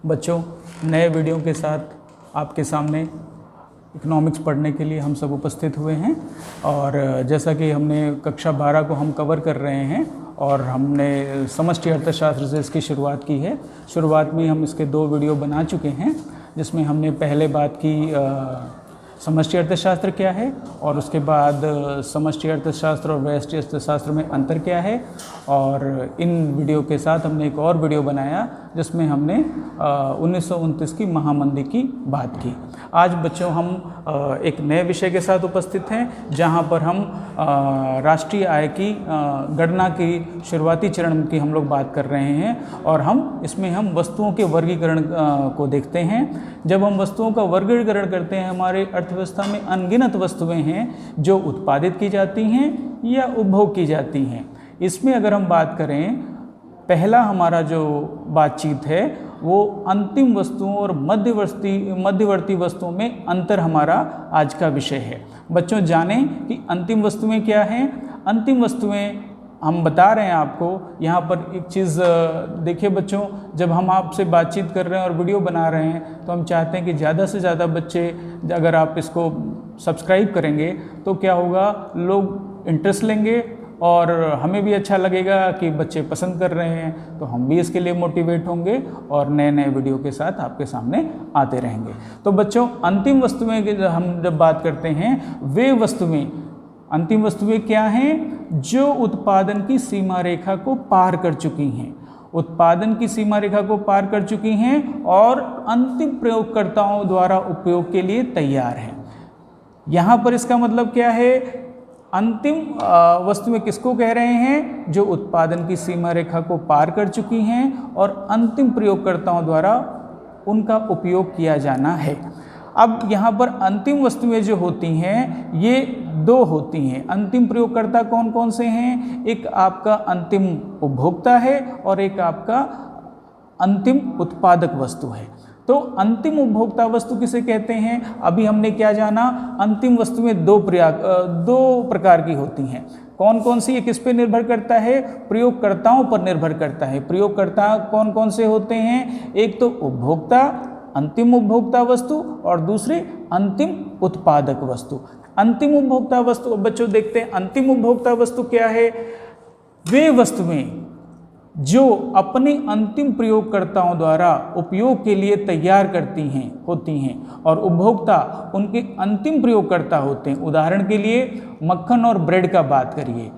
बच्चों, नए वीडियो के साथ आपके सामने इकोनॉमिक्स पढ़ने के लिए हम सब उपस्थित हुए हैं। और जैसा कि हमने कक्षा 12 को हम कवर कर रहे हैं और हमने समष्टि अर्थशास्त्र से इसकी शुरुआत की है। शुरुआत में हम इसके 2 वीडियो बना चुके हैं, जिसमें हमने पहले बात की समष्टि अर्थशास्त्र क्या है और उसके बाद समष्टि अर्थशास्त्र और व्यष्टि अर्थशास्त्र में अंतर क्या है। और इन वीडियो के साथ हमने एक और वीडियो बनाया जिसमें हमने 1929 की महामंदी की बात की। आज बच्चों हम एक नए विषय के साथ उपस्थित हैं, जहां पर हम राष्ट्रीय आय की गणना की शुरुआती चरण की हम लोग बात कर रहे हैं। और इसमें हम वस्तुओं के वर्गीकरण को देखते हैं। जब हम वस्तुओं का वर्गीकरण करते हैं, हमारे अर्थव्यवस्था में अनगिनत वस्तुएं हैं जो उत्पादित की जाती हैं या उपभोग की जाती हैं। इसमें अगर हम बात करें, पहला हमारा जो बातचीत है वो अंतिम वस्तुओं और मध्यवर्ती वस्तुओं में अंतर हमारा आज का विषय है। बच्चों जानें कि अंतिम वस्तुएं क्या हैं। अंतिम वस्तुएं हम बता रहे हैं आपको। यहाँ पर एक चीज़ देखिए बच्चों, जब हम आपसे बातचीत कर रहे हैं और वीडियो बना रहे हैं तो हम चाहते हैं कि ज़्यादा से ज़्यादा बच्चे, अगर आप इसको सब्सक्राइब करेंगे तो क्या होगा, लोग इंटरेस्ट लेंगे और हमें भी अच्छा लगेगा कि बच्चे पसंद कर रहे हैं, तो हम भी इसके लिए मोटिवेट होंगे और नए नए वीडियो के साथ आपके सामने आते रहेंगे। तो बच्चों, अंतिम वस्तुएं की हम जब बात करते हैं, वे वस्तुएं, अंतिम वस्तुएं क्या हैं जो उत्पादन की सीमा रेखा को पार कर चुकी हैं, उत्पादन की सीमा रेखा को पार कर चुकी हैं और अंतिम प्रयोगकर्ताओं द्वारा उपयोग के लिए तैयार हैं। यहाँ पर इसका मतलब क्या है, अंतिम वस्तुएं किसको कह रहे हैं, जो उत्पादन की सीमा रेखा को पार कर चुकी हैं और अंतिम प्रयोगकर्ताओं द्वारा उनका उपयोग किया जाना है। अब यहाँ पर अंतिम वस्तुएं जो होती हैं ये 2 होती हैं। अंतिम प्रयोगकर्ता कौन कौन से हैं, एक आपका अंतिम उपभोक्ता है और एक आपका अंतिम उत्पादक वस्तु है। तो अंतिम उपभोक्ता वस्तु किसे कहते हैं, अभी हमने क्या जाना, अंतिम वस्तुएं 2 प्रकार की होती हैं। कौन कौन सी, ये किस पे निर्भर करता है, प्रयोगकर्ताओं पर निर्भर करता है। प्रयोगकर्ता कौन कौन से होते हैं, एक तो उपभोक्ता, अंतिम उपभोक्ता वस्तु, और दूसरी अंतिम उत्पादक वस्तु। अंतिम उपभोक्ता वस्तु, बच्चों देखते हैं अंतिम उपभोक्ता वस्तु क्या है, वे वस्तुएं जो अपने अंतिम प्रयोगकर्ताओं द्वारा उपयोग के लिए तैयार होती हैं और उपभोक्ता उनके अंतिम प्रयोगकर्ता होते हैं। उदाहरण के लिए मक्खन और ब्रेड का बात करिए,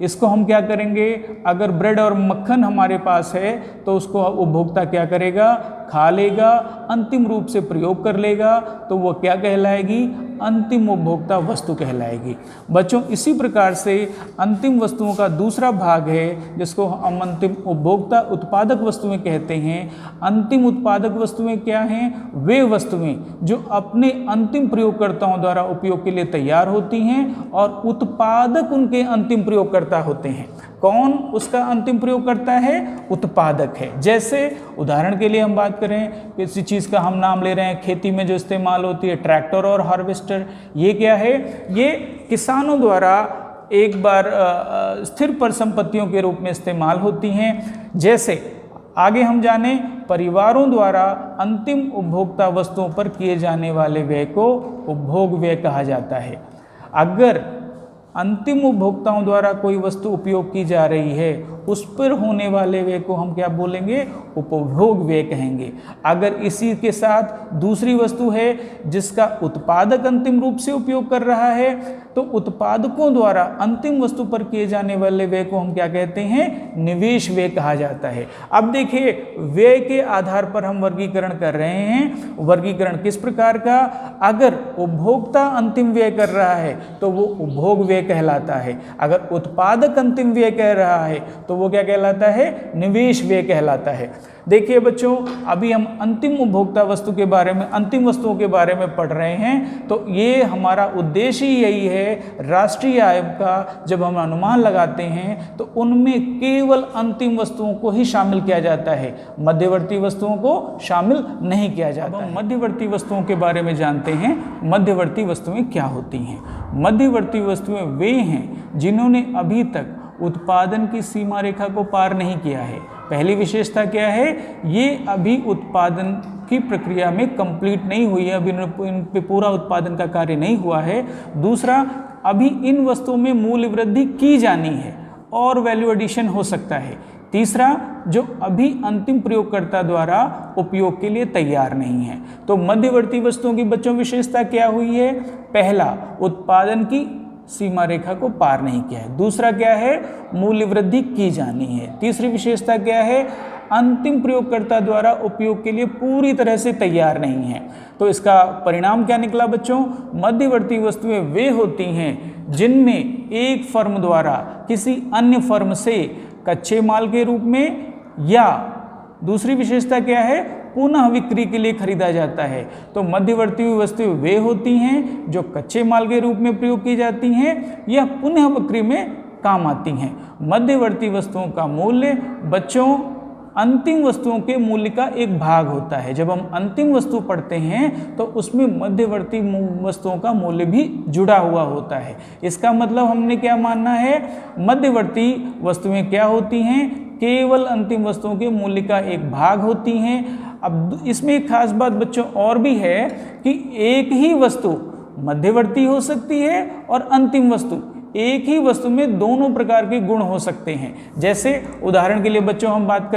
इसको हम क्या करेंगे, अगर ब्रेड और मक्खन हमारे पास है तो उसको उपभोक्ता क्या करेगा, खा लेगा, अंतिम रूप से प्रयोग कर लेगा, तो वो क्या कहलाएगी, अंतिम उपभोक्ता वस्तु कहलाएगी। बच्चों इसी प्रकार से अंतिम वस्तुओं का दूसरा भाग है जिसको हम अंतिम उपभोक्ता उत्पादक वस्तुएं कहते हैं। अंतिम उत्पादक वस्तुएं क्या हैं, वे वस्तुएं जो अपने अंतिम प्रयोगकर्ताओं द्वारा उपयोग के लिए तैयार होती हैं और उत्पादक उनके अंतिम प्रयोगकर्ता होते हैं। कौन उसका अंतिम प्रयोगकर्ता है, उत्पादक है। जैसे उदाहरण के लिए हम बात करें, किसी चीज़ का हम नाम ले रहे हैं, खेती में जो इस्तेमाल होती है ट्रैक्टर और हार्वेस्टर, ये क्या है, ये किसानों द्वारा एक बार स्थिर परिसंपत्तियों के रूप में इस्तेमाल होती हैं। जैसे आगे हम जाने, परिवारों द्वारा अंतिम उपभोक्ता वस्तुओं पर किए जाने वाले व्यय को उपभोग व्यय कहा जाता है। अगर अंतिम उपभोक्ताओं द्वारा कोई वस्तु उपयोग की जा रही है, उस पर होने वाले व्यय को हम क्या बोलेंगे, उपभोग व्यय कहेंगे। अगर इसी के साथ दूसरी वस्तु है जिसका उत्पादक अंतिम रूप से उपयोग कर रहा है, तो उत्पादकों द्वारा अंतिम वस्तु पर किए जाने वाले व्यय को हम क्या कहते हैं, निवेश व्यय कहा जाता है। अब देखिए, व्यय के आधार पर हम वर्गीकरण कर रहे हैं। वर्गीकरण किस प्रकार का, अगर उपभोक्ता अंतिम व्यय कर रहा है तो वो उपभोग व्यय कहलाता है। अगर उत्पादक अंतिम व्यय कर रहा है तो वो क्या कहलाता है, निवेश व्यय कहलाता है। देखिए बच्चों, अभी हम अंतिम उपभोक्ता वस्तु के बारे में, अंतिम वस्तुओं के बारे में पढ़ रहे हैं। तो ये हमारा उद्देश्य ही यही है, राष्ट्रीय आय का जब हम अनुमान लगाते हैं तो उनमें केवल अंतिम वस्तुओं को ही शामिल किया जाता है, मध्यवर्ती वस्तुओं को शामिल नहीं किया जाता है। मध्यवर्ती वस्तुओं के बारे में जानते हैं। मध्यवर्ती वस्तुएं क्या होती हैं? मध्यवर्ती वस्तुएं वे हैं जिन्होंने अभी तक उत्पादन की सीमा रेखा को पार नहीं किया है। पहली विशेषता क्या है, ये अभी उत्पादन की प्रक्रिया में कंप्लीट नहीं हुई है, अभी इन पे पूरा उत्पादन का कार्य नहीं हुआ है। दूसरा, अभी इन वस्तुओं में मूल्य वृद्धि की जानी है और वैल्यू एडिशन हो सकता है। तीसरा, जो अभी अंतिम प्रयोगकर्ता द्वारा उपयोग के लिए तैयार नहीं है। तो मध्यवर्ती वस्तुओं की बच्चों विशेषता क्या हुई है, पहला, उत्पादन की सीमा रेखा को पार नहीं किया है। दूसरा क्या है, मूल्य वृद्धि की जानी है। तीसरी विशेषता क्या है, अंतिम प्रयोगकर्ता द्वारा उपयोग के लिए पूरी तरह से तैयार नहीं है। तो इसका परिणाम क्या निकला बच्चों, मध्यवर्ती वस्तुएं वे होती हैं जिनमें एक फर्म द्वारा किसी अन्य फर्म से कच्चे माल के रूप में, या दूसरी विशेषता क्या है, पुनः बिक्री के लिए खरीदा जाता है। तो मध्यवर्ती वस्तुएं वे होती हैं जो कच्चे माल के रूप में प्रयोग की जाती हैं या पुनः बिक्री में काम आती हैं। मध्यवर्ती वस्तुओं का मूल्य बच्चों अंतिम वस्तुओं के मूल्य का एक भाग होता है। जब हम अंतिम वस्तु पढ़ते हैं तो उसमें मध्यवर्ती वस्तुओं का मूल्य भी जुड़ा हुआ होता है। इसका मतलब हमने क्या मानना है, मध्यवर्ती वस्तुएं क्या होती हैं, केवल अंतिम वस्तुओं के मूल्य का एक भाग होती हैं। अब इसमें एक खास बात बच्चों और भी है कि एक ही वस्तु मध्यवर्ती हो सकती है और अंतिम वस्तु, एक ही वस्तु में दोनों प्रकार के गुण हो सकते हैं। जैसे उदाहरण के लिए बच्चों हम बात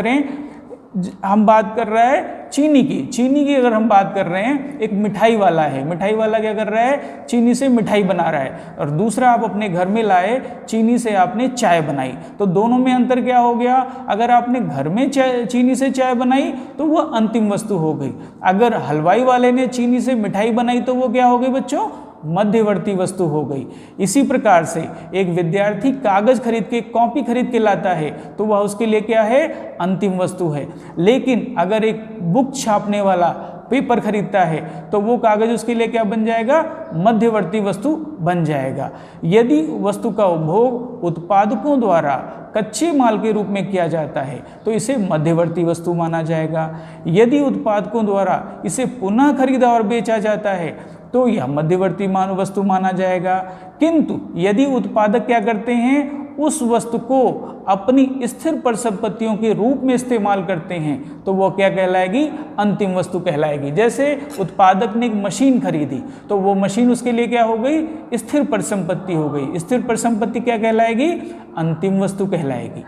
कर रहा है चीनी की अगर हम बात कर रहे हैं, एक मिठाई वाला है, मिठाई वाला क्या कर रहा है, चीनी से मिठाई बना रहा है, और दूसरा आप अपने घर में लाए, चीनी से आपने चाय बनाई। तो दोनों में अंतर क्या हो गया, अगर आपने घर में चीनी से चाय बनाई तो वह अंतिम वस्तु हो गई, अगर हलवाई वाले ने चीनी से मिठाई बनाई तो वो क्या हो गई बच्चों, मध्यवर्ती वस्तु हो गई। इसी प्रकार से एक विद्यार्थी कागज खरीद के, कॉपी खरीद के लाता है तो वह उसके लिए क्या है, अंतिम वस्तु है। लेकिन अगर एक बुक छापने वाला पेपर खरीदता है तो वो कागज उसके लिए क्या बन जाएगा, मध्यवर्ती वस्तु बन जाएगा। यदि वस्तु का उपभोग उत्पादकों द्वारा कच्चे माल के रूप में किया जाता है तो इसे मध्यवर्ती वस्तु माना जाएगा। यदि उत्पादकों द्वारा इसे पुनः खरीदा और बेचा जाता है तो यह मध्यवर्ती वस्तु माना जाएगा। किंतु यदि उत्पादक क्या करते हैं, उस वस्तु को अपनी स्थिर परिसंपत्तियों के रूप में इस्तेमाल करते हैं तो वह क्या कहलाएगी, अंतिम वस्तु कहलाएगी। जैसे उत्पादक ने एक मशीन खरीदी तो वो मशीन उसके लिए क्या हो गई, स्थिर परिसंपत्ति हो गई। स्थिर परिसंपत्ति क्या कहलाएगी, अंतिम वस्तु कहलाएगी।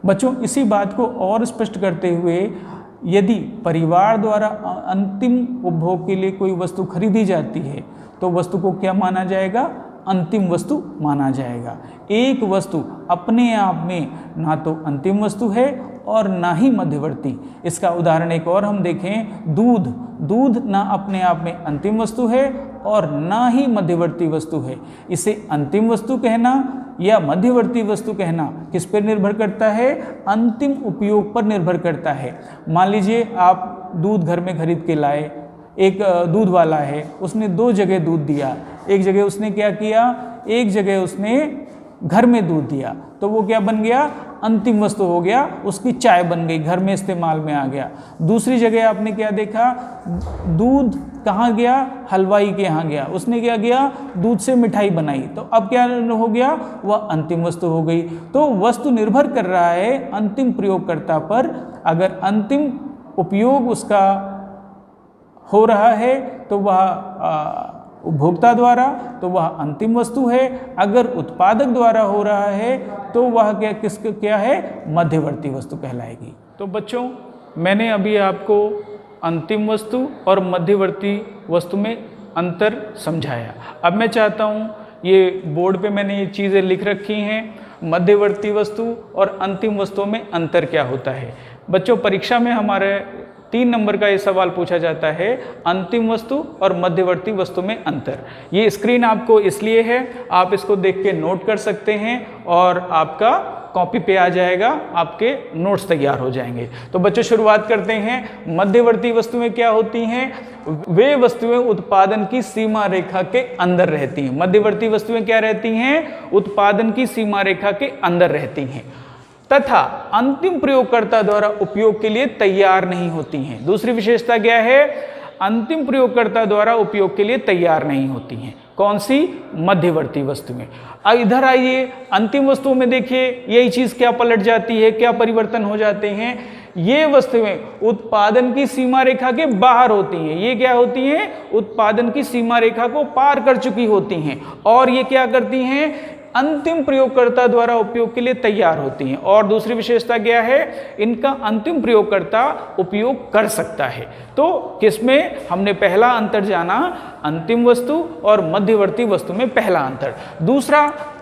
बच्चों इसी बात को और स्पष्ट करते हुए, यदि परिवार द्वारा अंतिम उपभोग के लिए कोई वस्तु खरीदी जाती है तो वस्तु को क्या माना जाएगा, अंतिम वस्तु माना जाएगा। एक वस्तु अपने आप में ना तो अंतिम वस्तु है और ना ही मध्यवर्ती। इसका उदाहरण एक और हम देखें, दूध ना अपने आप में अंतिम वस्तु है और ना ही मध्यवर्ती वस्तु है। इसे अंतिम वस्तु कहना या मध्यवर्ती वस्तु कहना किस पर निर्भर करता है, अंतिम उपयोग पर निर्भर करता है। मान लीजिए आप दूध घर में खरीद के लाए, एक दूध वाला है, उसने 2 जगह दूध दिया। एक जगह उसने क्या किया, एक जगह उसने घर में दूध दिया तो वो क्या बन गया, अंतिम वस्तु हो गया, उसकी चाय बन गई, घर में इस्तेमाल में आ गया। दूसरी जगह आपने क्या देखा, दूध कहाँ गया, हलवाई के यहाँ गया, उसने क्या किया, दूध से मिठाई बनाई, तो अब क्या हो गया, वह अंतिम वस्तु हो गई। तो वस्तु निर्भर कर रहा है अंतिम प्रयोगकर्ता पर। अगर अंतिम उपयोग उसका हो रहा है तो वह उपभोक्ता द्वारा, तो वह अंतिम वस्तु है। अगर उत्पादक द्वारा हो रहा है तो वह क्या है, मध्यवर्ती वस्तु कहलाएगी। तो बच्चों मैंने अभी आपको अंतिम वस्तु और मध्यवर्ती वस्तु में अंतर समझाया। अब मैं चाहता हूँ, ये बोर्ड पे मैंने ये चीज़ें लिख रखी हैं, मध्यवर्ती वस्तु और अंतिम वस्तुओं में अंतर क्या होता है। बच्चों परीक्षा में हमारे 3 नंबर का ये सवाल पूछा जाता है, अंतिम वस्तु और मध्यवर्ती वस्तु में अंतर। ये स्क्रीन आपको इसलिए है, आप इसको देख के नोट कर सकते हैं और आपका कॉपी पे आ जाएगा, आपके नोट्स तैयार हो जाएंगे। तो बच्चों शुरुआत करते हैं। मध्यवर्ती वस्तुएं क्या होती हैं, वे वस्तुएं उत्पादन की सीमा रेखा के अंदर रहती हैं। मध्यवर्ती वस्तुएं क्या रहती हैं, उत्पादन की सीमा रेखा के अंदर रहती हैं तथा अंतिम प्रयोगकर्ता द्वारा उपयोग के लिए तैयार नहीं होती हैं। दूसरी विशेषता क्या है, अंतिम प्रयोगकर्ता द्वारा उपयोग के लिए तैयार नहीं होती हैं। कौन सी? मध्यवर्ती वस्तुएं। इधर आइए, अंतिम वस्तुओं में देखिए यही चीज क्या पलट जाती है, क्या परिवर्तन हो जाते हैं। ये वस्तुएं उत्पादन की सीमा रेखा के बाहर होती हैं। ये क्या होती हैं? उत्पादन की सीमा रेखा को पार कर चुकी होती हैं और ये क्या करती हैं? अंतिम प्रयोगकर्ता द्वारा उपयोग के लिए तैयार होती हैं। और दूसरी विशेषता क्या है? इनका अंतिम प्रयोगकर्ता उपयोग कर सकता है। तो किसमें हमने पहला अंतर जाना? अंतिम वस्तु और मध्यवर्ती वस्तु में पहला अंतर।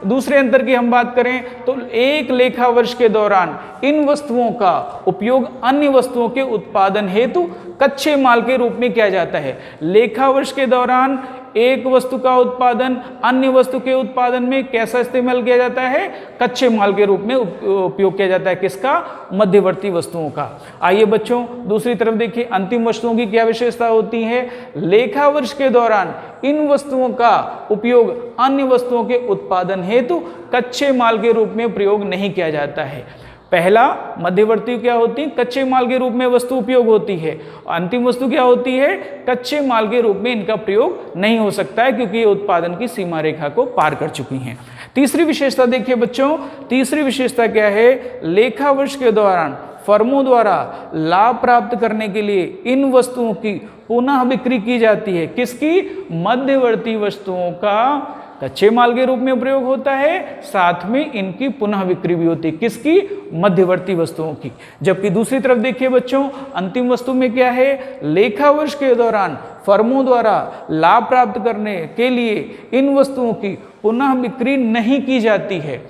दूसरे अंतर की हम बात करें तो एक लेखा वर्ष के दौरान इन वस्तुओं का उपयोग अन्य वस्तुओं के उत्पादन हेतु कच्चे माल के रूप में किया जाता है। लेखा वर्ष के दौरान एक वस्तु का उत्पादन अन्य वस्तु के उत्पादन में कैसा इस्तेमाल किया जाता है? कच्चे माल के रूप में उपयोग किया जाता है। किसका? मध्यवर्ती वस्तुओं का। आइए बच्चों दूसरी तरफ देखिए, अंतिम वस्तुओं की क्या विशेषता होती है? लेखा वर्ष के दौरान इन वस्तुओं का उपयोग अन्य वस्तुओं के उत्पादन हेतु कच्चे माल के रूप में प्रयोग नहीं किया जाता है। पहला मध्यवर्ती क्या होती है? कच्चे माल के रूप में वस्तु उपयोग होती है। अंतिम वस्तु क्या होती है? कच्चे माल के रूप में इनका प्रयोग नहीं हो सकता है क्योंकि ये उत्पादन की सीमा रेखा को पार कर चुकी हैं। तीसरी विशेषता देखिए बच्चों, तीसरी विशेषता क्या है? लेखा वर्ष के दौरान फर्मों द्वारा लाभ प्राप्त करने के लिए इन वस्तुओं की पुनः बिक्री की जाती है। किसकी? मध्यवर्ती वस्तुओं का कच्चे माल के रूप में प्रयोग होता है, साथ में इनकी पुनः बिक्री भी होती है। किसकी? मध्यवर्ती वस्तुओं की। जबकि दूसरी तरफ देखिए बच्चों, अंतिम वस्तु में क्या है? लेखा वर्ष के दौरान फर्मों द्वारा लाभ प्राप्त करने के लिए इन वस्तुओं की पुनः बिक्री नहीं की जाती है।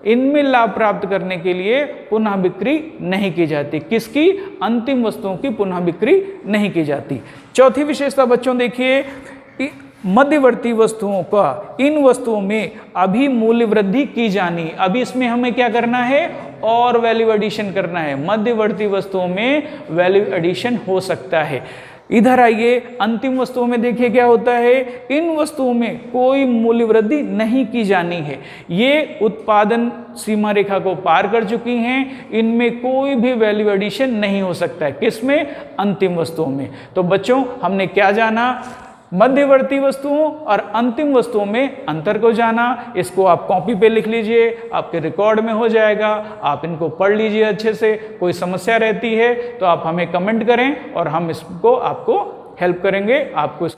इनमें लाभ प्राप्त करने के लिए पुनः बिक्री नहीं की जाती। किसकी? अंतिम वस्तुओं की पुनः बिक्री नहीं की जाती। चौथी विशेषता बच्चों देखिए, मध्यवर्ती वस्तुओं का इन वस्तुओं में अभी मूल्य वृद्धि की जानी। अभी इसमें हमें क्या करना है? और वैल्यू एडिशन करना है। मध्यवर्ती वस्तुओं में वैल्यू एडिशन हो सकता है। इधर आइए, अंतिम वस्तुओं में देखिए क्या होता है? इन वस्तुओं में कोई मूल्य वृद्धि नहीं की जानी है। ये उत्पादन सीमा रेखा को पार कर चुकी हैं, इनमें कोई भी वैल्यू एडिशन नहीं हो सकता है। किसमें? अंतिम वस्तुओं में। तो बच्चों हमने क्या जाना? मध्यवर्ती वस्तुओं और अंतिम वस्तुओं में अंतर को जाना। इसको आप कॉपी पे लिख लीजिए, आपके रिकॉर्ड में हो जाएगा। आप इनको पढ़ लीजिए अच्छे से। कोई समस्या रहती है तो आप हमें कमेंट करें और हम इसको आपको हेल्प करेंगे। आपको